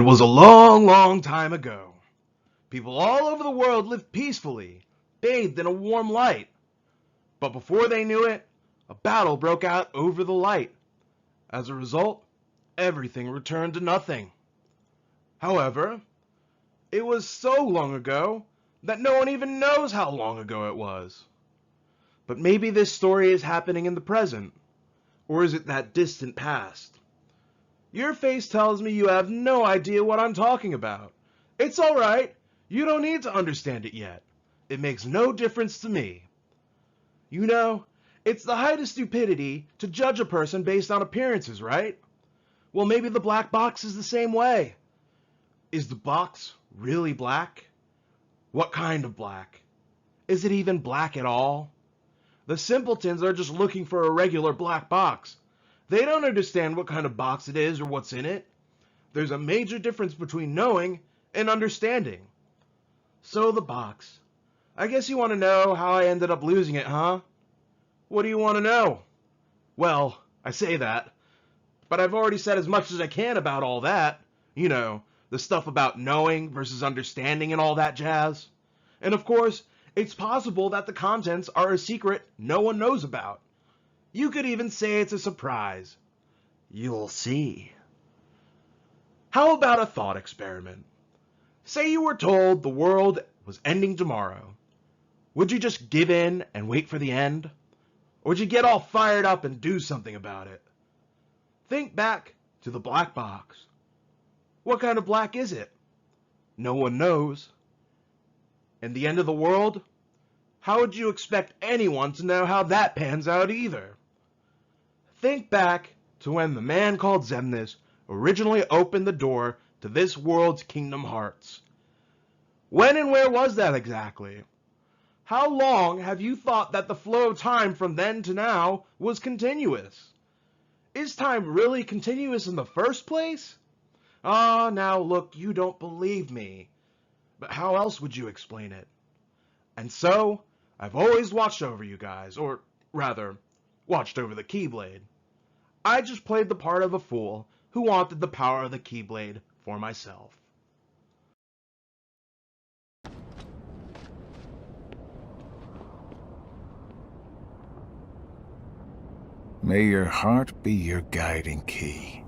It was a long, long time ago. People all over the world lived peacefully, bathed in a warm light. But before they knew it, a battle broke out over the light. As a result, everything returned to nothing. However, it was so long ago that no one even knows how long ago it was. But maybe this story is happening in the present, or is it that distant past? Your face tells me you have no idea what I'm talking about. It's alright, you don't need to understand it yet. It makes no difference to me. You know, it's the height of stupidity to judge a person based on appearances, right? Well, maybe the black box is the same way. Is the box really black? What kind of black? Is it even black at all? The simpletons are just looking for a regular black box. They don't understand what kind of box it is or what's in it. There's a major difference between knowing and understanding. So the box. I guess you want to know how I ended up losing it, huh? What do you want to know? Well, I say that, but I've already said as much as I can about all that. You know, the stuff about knowing versus understanding and all that jazz. And of course, it's possible that the contents are a secret no one knows about. You could even say it's a surprise. You'll see. How about a thought experiment? Say you were told the world was ending tomorrow. Would you just give in and wait for the end? Or would you get all fired up and do something about it? Think back to the black box. What kind of black is it? No one knows. And the end of the world? How would you expect anyone to know how that pans out either? Think back to when the man called Xemnas originally opened the door to this world's Kingdom Hearts. When and where was that exactly? How long have you thought that the flow of time from then to now was continuous? Is time really continuous in the first place? Ah, now look, you don't believe me. But how else would you explain it? And so, I've always watched over you guys, or rather, watched over the Keyblade. I just played the part of a fool who wanted the power of the Keyblade for myself. May your heart be your guiding key.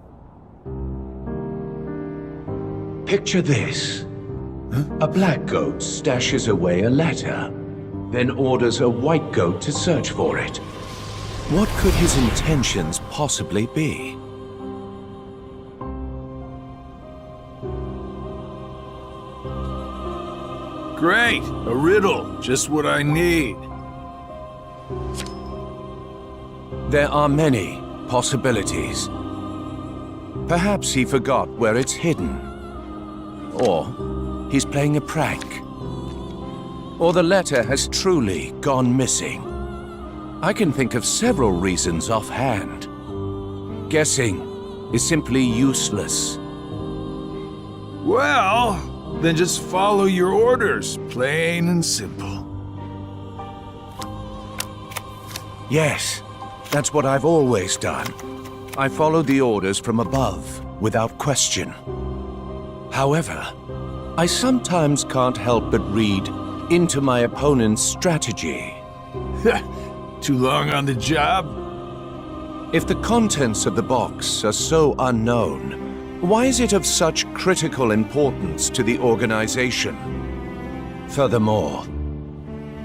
Picture this. A black goat stashes away a letter, then orders a white goat to search for it. What could his intentions possibly be? Great! A riddle! Just what I need. There are many possibilities. Perhaps he forgot where it's hidden. Or he's playing a prank. Or the letter has truly gone missing. I can think of several reasons offhand. Guessing is simply useless. Well, then just follow your orders, plain and simple. Yes, that's what I've always done. I followed the orders from above, without question. However, I sometimes can't help but read into my opponent's strategy. Too long on the job? If the contents of the box are so unknown, why is it of such critical importance to the organization? Furthermore,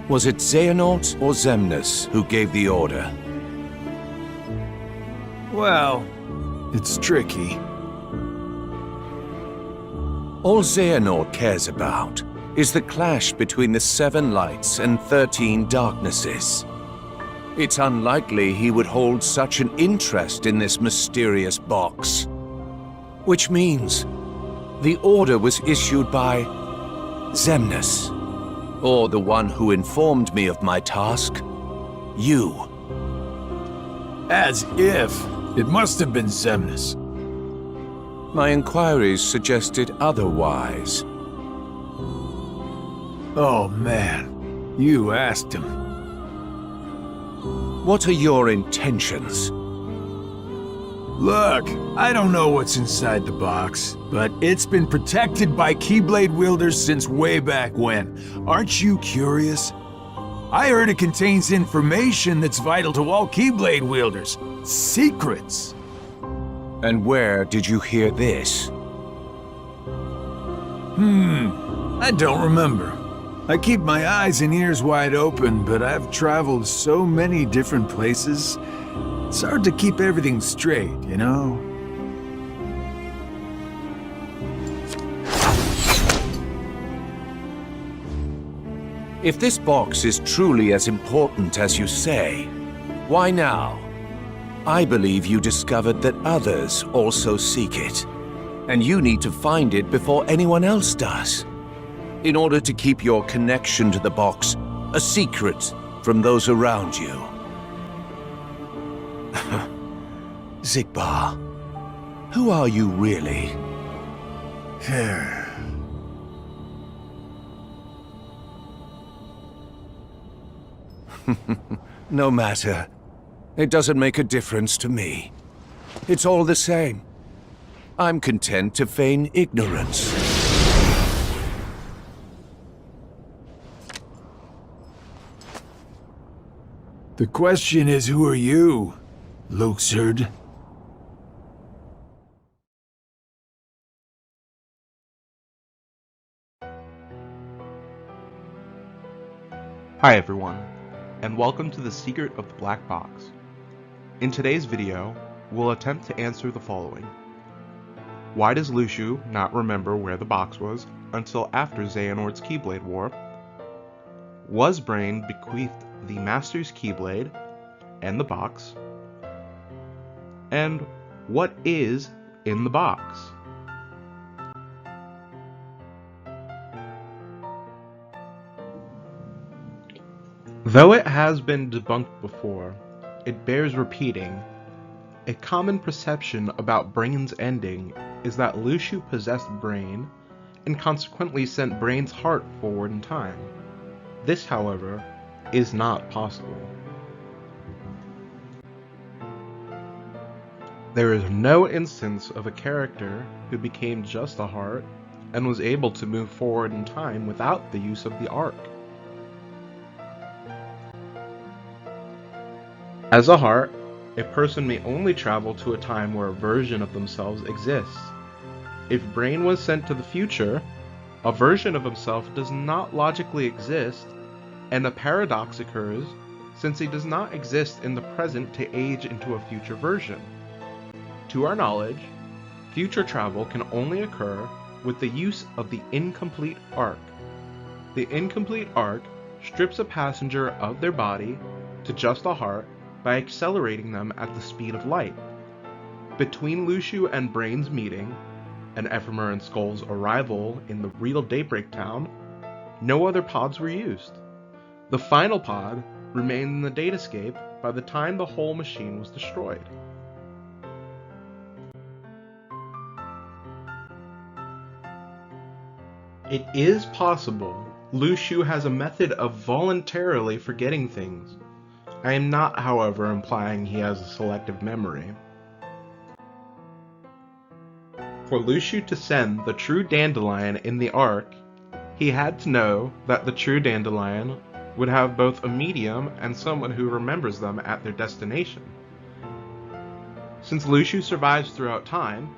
was it Xehanort or Xemnas who gave the order? Well, it's tricky. All Xehanort cares about is the clash between the 7 lights and 13 darknesses. It's unlikely he would hold such an interest in this mysterious box. Which means the order was issued by Xemnas, or the one who informed me of my task, you. As if. It must have been Xemnas. My inquiries suggested otherwise. Oh man, you asked him. What are your intentions? Look, I don't know what's inside the box, but it's been protected by Keyblade wielders since way back when. Aren't you curious? I heard it contains information that's vital to all Keyblade wielders. Secrets. And where did you hear this? I don't remember. I keep my eyes and ears wide open, but I've traveled so many different places. It's hard to keep everything straight, you know? If this box is truly as important as you say, why now? I believe you discovered that others also seek it, and you need to find it before anyone else does, in order to keep your connection to the box a secret from those around you. Zigbar, who are you really? No matter. It doesn't make a difference to me. It's all the same. I'm content to feign ignorance. The question is, who are you, Luxu? Hi everyone, and welcome to The Secret of the Black Box. In today's video, we'll attempt to answer the following. Why does Luxu not remember where the box was until after Xehanort's Keyblade War? Was Brain bequeathed the Master's Keyblade and the box? And what is in the box? Though it has been debunked before, it bears repeating. A common perception about Brain's ending is that Luxu possessed Brain and consequently sent Brain's heart forward in time. This, however, is not possible. There is no instance of a character who became just a heart and was able to move forward in time without the use of the arc. As a heart, a person may only travel to a time where a version of themselves exists. If Brain was sent to the future, a version of himself does not logically exist, and a paradox occurs since he does not exist in the present to age into a future version. To our knowledge, future travel can only occur with the use of the incomplete arc. The incomplete arc strips a passenger of their body to just a heart by accelerating them at the speed of light. Between Luxu and Brain's meeting, and Ephemer and Skull's arrival in the real Daybreak Town, no other pods were used. The final pod remained in the datascape by the time the whole machine was destroyed. It is possible Luxu has a method of voluntarily forgetting things. I am not, however, implying he has a selective memory. For Luxu to send the true dandelion in the arc, he had to know that the true dandelion would have both a medium and someone who remembers them at their destination. Since Luxu survives throughout time,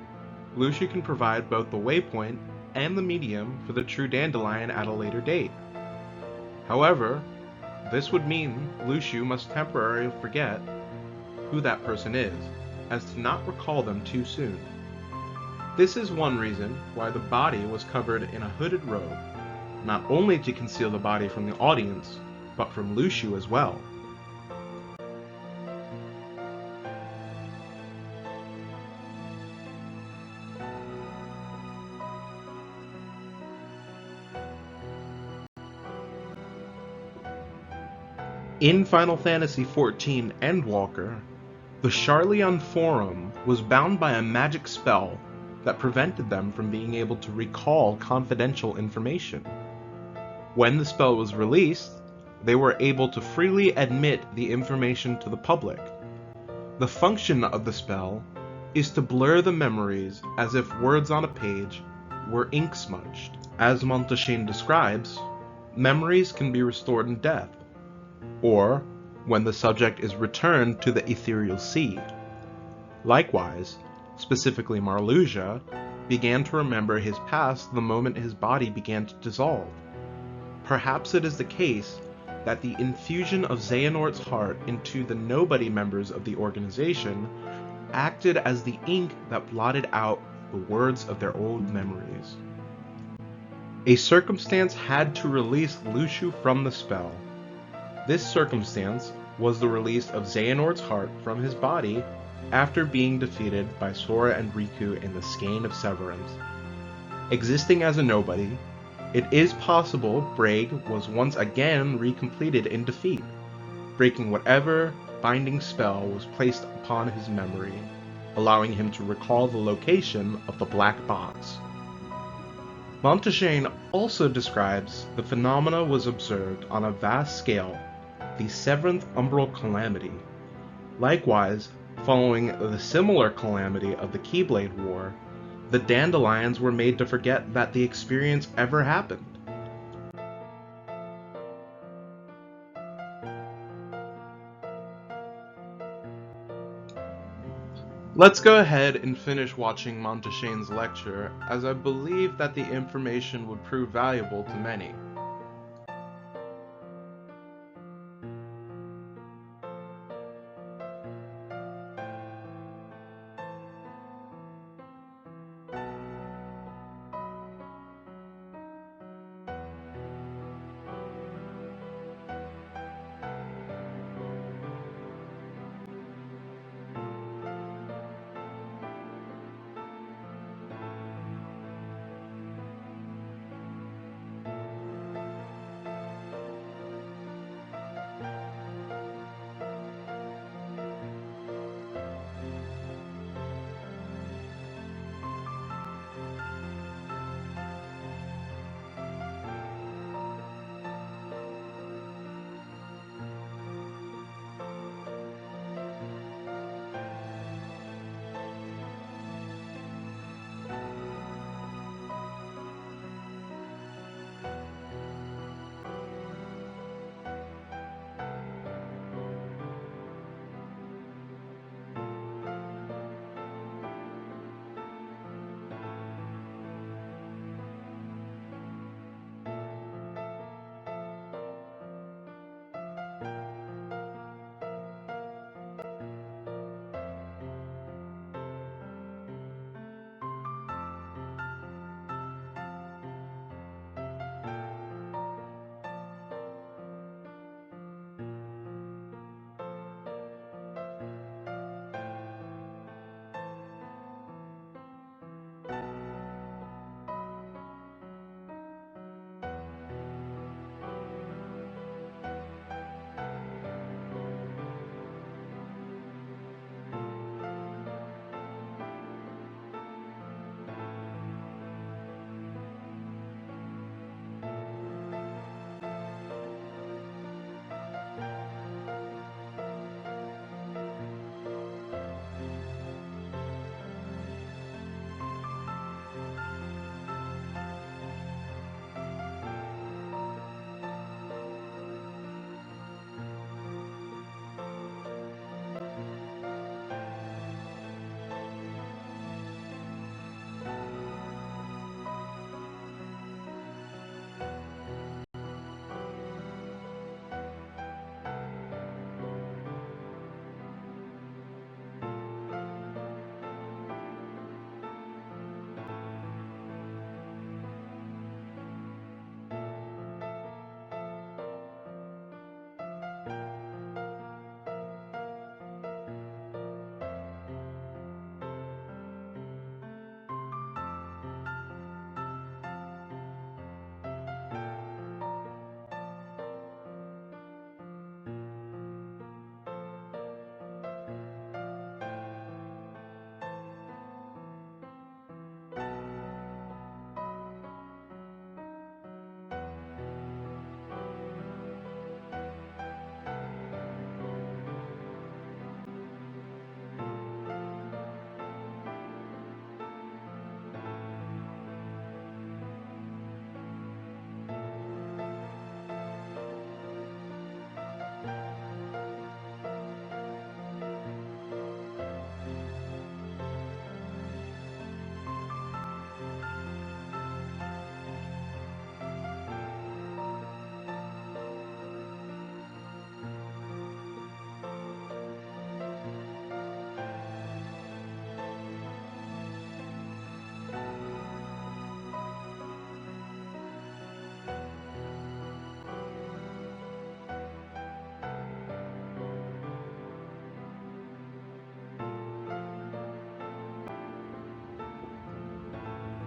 Luxu can provide both the waypoint and the medium for the true dandelion at a later date. However, this would mean Luxu must temporarily forget who that person is, as to not recall them too soon. This is one reason why the body was covered in a hooded robe, not only to conceal the body from the audience, but from Luxu as well. In Final Fantasy XIV Endwalker, the Charleon Forum was bound by a magic spell that prevented them from being able to recall confidential information. When the spell was released, they were able to freely admit the information to the public. The function of the spell is to blur the memories as if words on a page were ink smudged. As Montaigne describes, memories can be restored in death, or when the subject is returned to the ethereal sea. Likewise, specifically Marluxia, began to remember his past the moment his body began to dissolve. Perhaps it is the case that the infusion of Xehanort's heart into the nobody members of the organization acted as the ink that blotted out the words of their old memories. A circumstance had to release Luxu from the spell. This circumstance was the release of Xehanort's heart from his body after being defeated by Sora and Riku in the Skein of Severance. Existing as a nobody, it is possible Braig was once again recompleted in defeat, breaking whatever binding spell was placed upon his memory, allowing him to recall the location of the black box. Montaigne also describes the phenomena was observed on a vast scale, the seventh umbral calamity. Likewise, following the similar calamity of the Keyblade War, the dandelions were made to forget that the experience ever happened. Let's go ahead and finish watching Montaigne's lecture, as I believe that the information would prove valuable to many.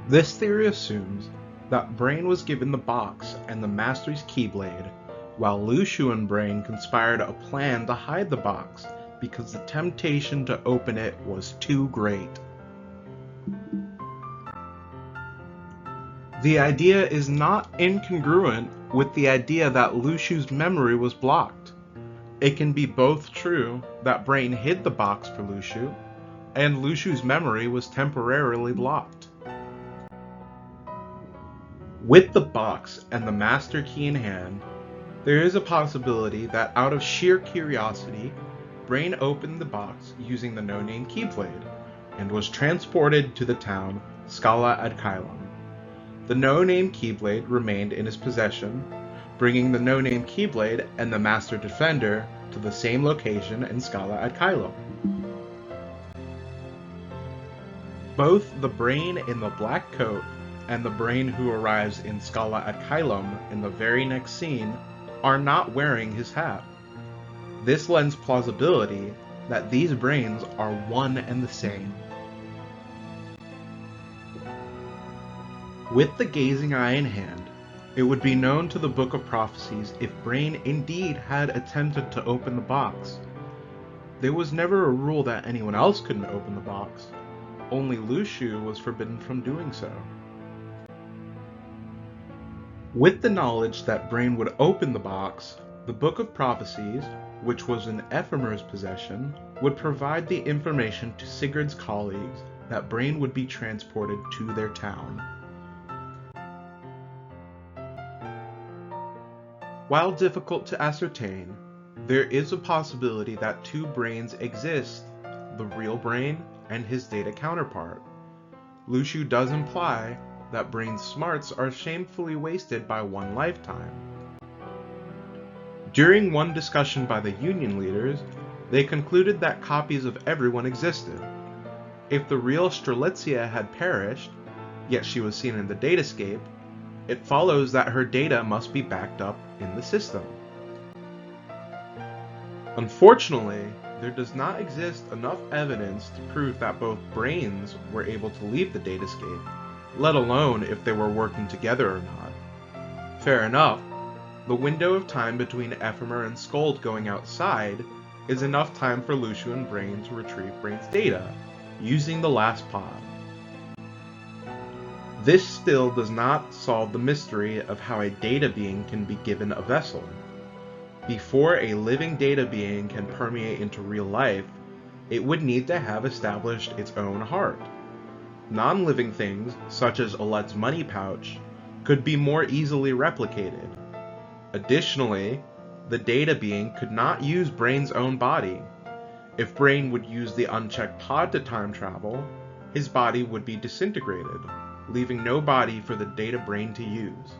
This theory assumes that Brain was given the box and the Master's Keyblade, while Luxu and Brain conspired a plan to hide the box because the temptation to open it was too great. The idea is not incongruent with the idea that Luxu's memory was blocked. It can be both true that Brain hid the box for Luxu, and Luxu's memory was temporarily blocked. With the box and the Master Key in hand, there is a possibility that out of sheer curiosity, Brain opened the box using the no-name Keyblade, and was transported to the town Scala ad Caelum. The no-name Keyblade remained in his possession, bringing the no-name Keyblade and the Master Defender to the same location in Scala ad Caelum. Both the Brain in the black coat and the Brain who arrives in Scala ad Caelum in the very next scene are not wearing his hat. This lends plausibility that these Brains are one and the same. With the gazing eye in hand, it would be known to the Book of Prophecies if Brain indeed had attempted to open the box. There was never a rule that anyone else couldn't open the box. Only Luxu was forbidden from doing so. With the knowledge that Brain would open the box, the Book of Prophecies, which was in Ephemer's possession, would provide the information to Sigurd's colleagues that Brain would be transported to their town. While difficult to ascertain, there is a possibility that two Brains exist, the real Brain and his data counterpart. Luxu does imply that Brain's smarts are shamefully wasted by one lifetime. During one discussion by the Union leaders, they concluded that copies of everyone existed. If the real Strelitzia had perished, yet she was seen in the datascape, it follows that her data must be backed up in the system. Unfortunately, there does not exist enough evidence to prove that both Brains were able to leave the datascape, let alone if they were working together or not. Fair enough, the window of time between Ephemer and Skuld going outside is enough time for Luxu and Brain to retrieve Brain's data, using the last pod. This still does not solve the mystery of how a data being can be given a vessel. Before a living data being can permeate into real life, it would need to have established its own heart. Non-living things, such as Alette's money pouch, could be more easily replicated. Additionally, the data being could not use Brain's own body. If Brain would use the unchecked pod to time travel, his body would be disintegrated, leaving no body for the data Brain to use.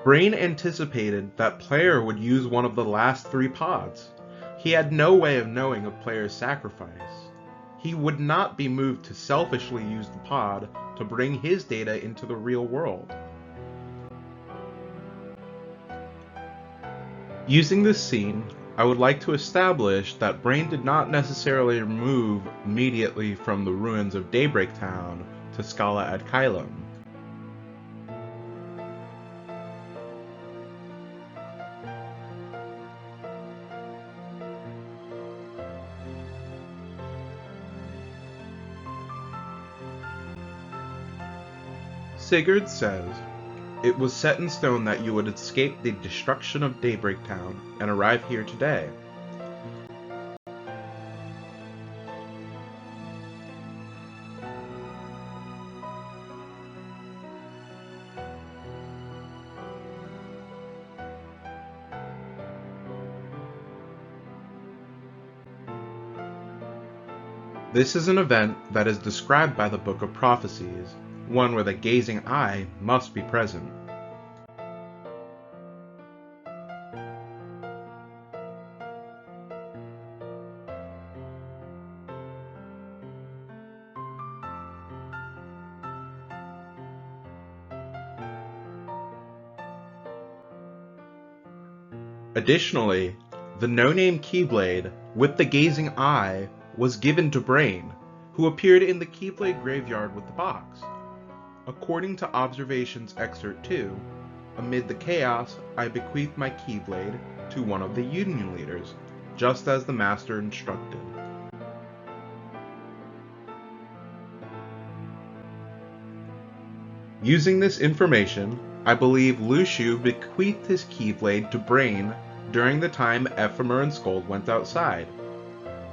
Brain anticipated that Player would use one of the last three pods. He had no way of knowing of Player's sacrifice. He would not be moved to selfishly use the pod to bring his data into the real world. Using this scene, I would like to establish that Brain did not necessarily move immediately from the ruins of Daybreak Town to Scala ad Caelum. Sigurd says, "It was set in stone that you would escape the destruction of Daybreak Town and arrive here today." This is an event that is described by the Book of Prophecies, one where the gazing eye must be present. Additionally, the no-name Keyblade with the gazing eye was given to Brain, who appeared in the Keyblade graveyard with the box. According to Observations Excerpt 2, amid the chaos, I bequeathed my Keyblade to one of the Union leaders, just as the Master instructed. Using this information, I believe Luxu bequeathed his Keyblade to Brain during the time Ephemer and Scold went outside.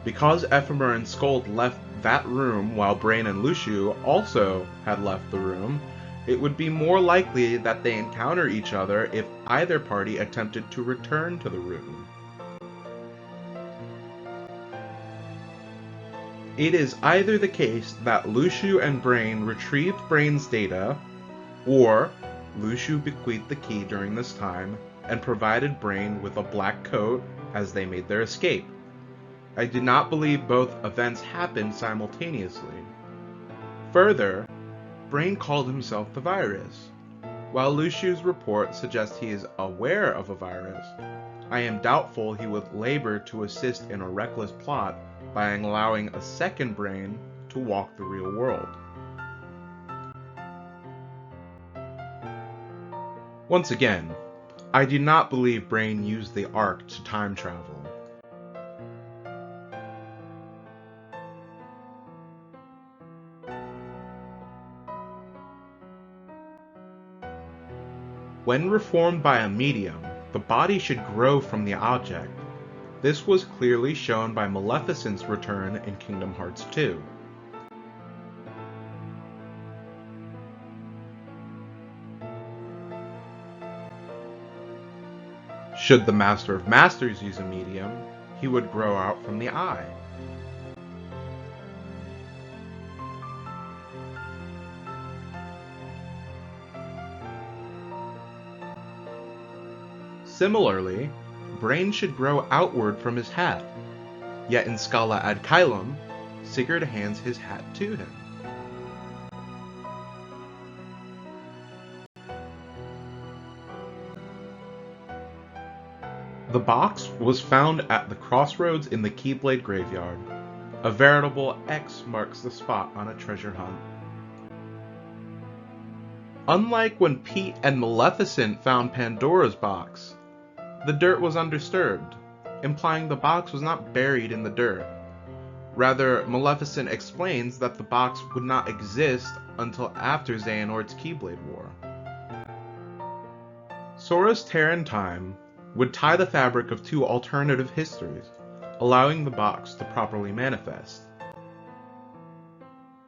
Because Ephemer and Scold left that room while Brain and Luxu also had left the room, it would be more likely that they encounter each other if either party attempted to return to the room. It is either the case that Luxu and Brain retrieved Brain's data, or Luxu bequeathed the key during this time and provided Brain with a black coat as they made their escape. I do not believe both events happened simultaneously. Further, Brain called himself the virus. While Luxu's report suggests he is aware of a virus, I am doubtful he would labor to assist in a reckless plot by allowing a second Brain to walk the real world. Once again, I do not believe Brain used the Ark to time travel. When reformed by a medium, the body should grow from the object. This was clearly shown by Maleficent's return in Kingdom Hearts 2. Should the Master of Masters use a medium, he would grow out from the eye. Similarly, Brain should grow outward from his hat, yet in Scala ad Caelum, Sigurd hands his hat to him. The box was found at the crossroads in the Keyblade graveyard. A veritable X marks the spot on a treasure hunt. Unlike when Pete and Maleficent found Pandora's box, the dirt was undisturbed, implying the box was not buried in the dirt. Rather, Maleficent explains that the box would not exist until after Xehanort's Keyblade War. Sora's tear in time would tie the fabric of two alternative histories, allowing the box to properly manifest.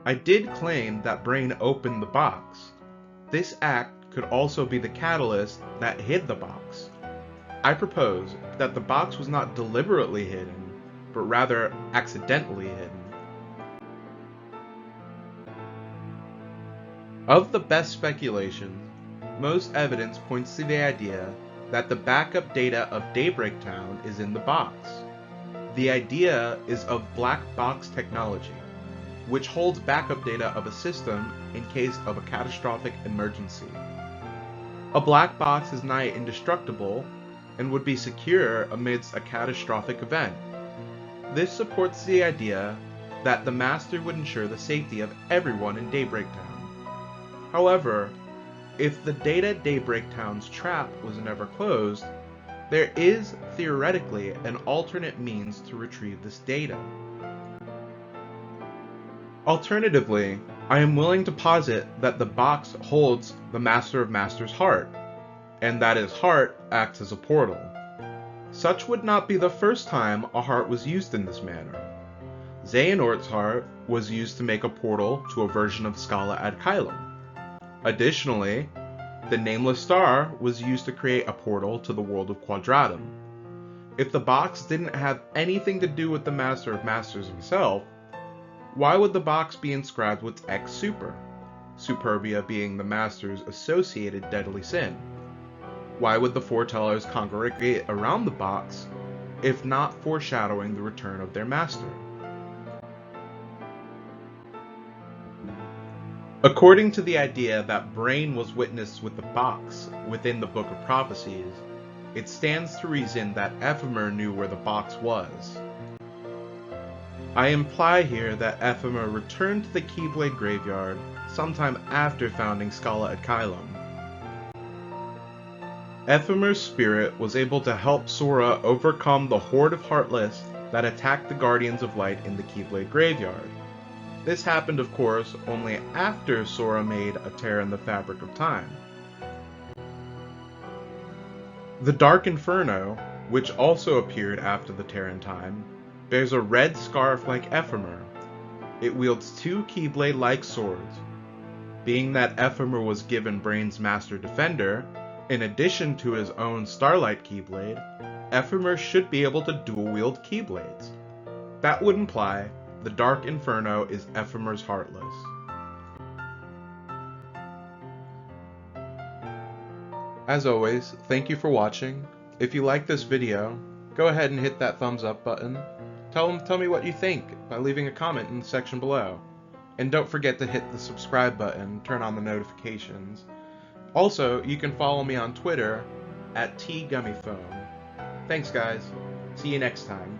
I did claim that Brain opened the box. This act could also be the catalyst that hid the box. I propose that the box was not deliberately hidden, but rather accidentally hidden. Of the best speculations, most evidence points to the idea that the backup data of Daybreak Town is in the box. The idea is of black box technology, which holds backup data of a system in case of a catastrophic emergency. A black box is nigh indestructible and would be secure amidst a catastrophic event. This supports the idea that the Master would ensure the safety of everyone in Daybreak Town. However, if the data Daybreak Town's trap was never closed, there is theoretically an alternate means to retrieve this data. Alternatively, I am willing to posit that the box holds the Master of Masters' heart, and that his heart acts as a portal. Such would not be the first time a heart was used in this manner. Xehanort's heart was used to make a portal to a version of Scala ad Caelum. Additionally, the Nameless Star was used to create a portal to the world of Quadratum. If the box didn't have anything to do with the Master of Masters himself, why would the box be inscribed with X Super, Superbia being the Master's associated deadly sin? Why would the foretellers congregate around the box, if not foreshadowing the return of their master? According to the idea that Brain was witnessed with the box within the Book of Prophecies, it stands to reason that Ephemer knew where the box was. I imply here that Ephemer returned to the Keyblade graveyard sometime after founding Scala at Kylum. Ephemer's spirit was able to help Sora overcome the horde of Heartless that attacked the Guardians of Light in the Keyblade graveyard. This happened, of course, only after Sora made a tear in the fabric of time. The Dark Inferno, which also appeared after the tear in time, bears a red scarf like Ephemer. It wields two Keyblade-like swords. Being that Ephemer was given Brain's Master Defender, in addition to his own Starlight Keyblade, Ephemer should be able to dual-wield Keyblades. That would imply the Dark Inferno is Ephemer's Heartless. As always, thank you for watching. If you like this video, go ahead and hit that thumbs up button. Tell me what you think by leaving a comment in the section below. And don't forget to hit the subscribe button, turn on the notifications. Also, you can follow me on Twitter at @Gummiphone. Thanks guys. See you next time.